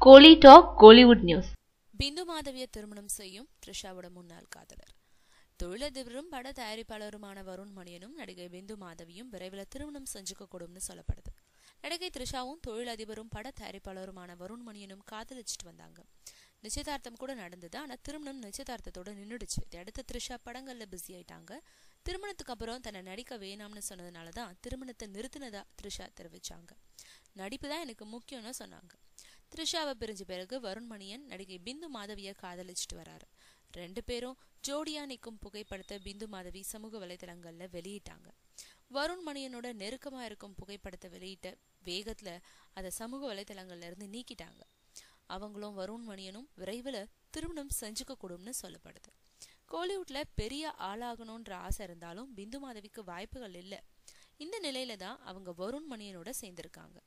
கோலி talk Kollywood news. பிந்து மாதவியை திருமணம் செய்யும் த்ரிஷாவோட முன்னாள் காதலர். தொழிலதிபரும் பட தயாரிப்பாளருமான வருண் மணியனும் நடிகை பிந்து மாதவியும் விரைவில் திருமணம் செஞ்சுக்க கூடும்னு சொல்லப்படுது. நடிகை த்ரிஷாவும் தொழிலதிபரும் பட தயாரிப்பாளருமான வருண் மணியனும் காதலிச்சுட்டு வந்தாங்க. நிச்சயதார்த்தம் கூட நடந்தது. ஆனா திருமணம் நிச்சயதார்த்தத்தோட நின்றுடுச்சு. இதையடுத்து த்ரிஷா படங்கள்ல பிஸி ஆயிட்டாங்க. திருமணத்துக்கு அப்புறம் தன்னை நடிக்க வேணாம்னு சொன்னதுனாலதான் திருமணத்தை நிறுத்தினதா த்ரிஷா தெரிவிச்சாங்க. நடிப்பு தான் எனக்கு முக்கியம்னு சொன்னாங்க. த்ரிஷாவை பிரிஞ்ச பிறகு வருண் மணியன் நடிகை பிந்து மாதவியை காதலிச்சுட்டு வராரு. 2 பேரும் ஜோடியா நிற்கும் புகைப்படத்தை பிந்து மாதவி சமூக வலைதளங்கள்ல வெளியிட்டாங்க. வருண் மணியனோட நெருக்கமா இருக்கும் புகைப்படத்தை வெளியிட்ட வேகத்துல அதை சமூக வலைதளங்கள்ல இருந்து நீக்கிட்டாங்க. அவங்களும் வருண் மணியனும் விரைவில் திருமணம் செஞ்சுக்க கூடும்னு சொல்லப்படுது. கோலிவுட்ல பெரிய ஆளாகணும்ன்ற ஆசை இருந்தாலும் பிந்து மாதவிக்கு வாய்ப்புகள் இல்லை. இந்த நிலையில தான் அவங்க வருண் மணியனோட சேர்ந்திருக்காங்க.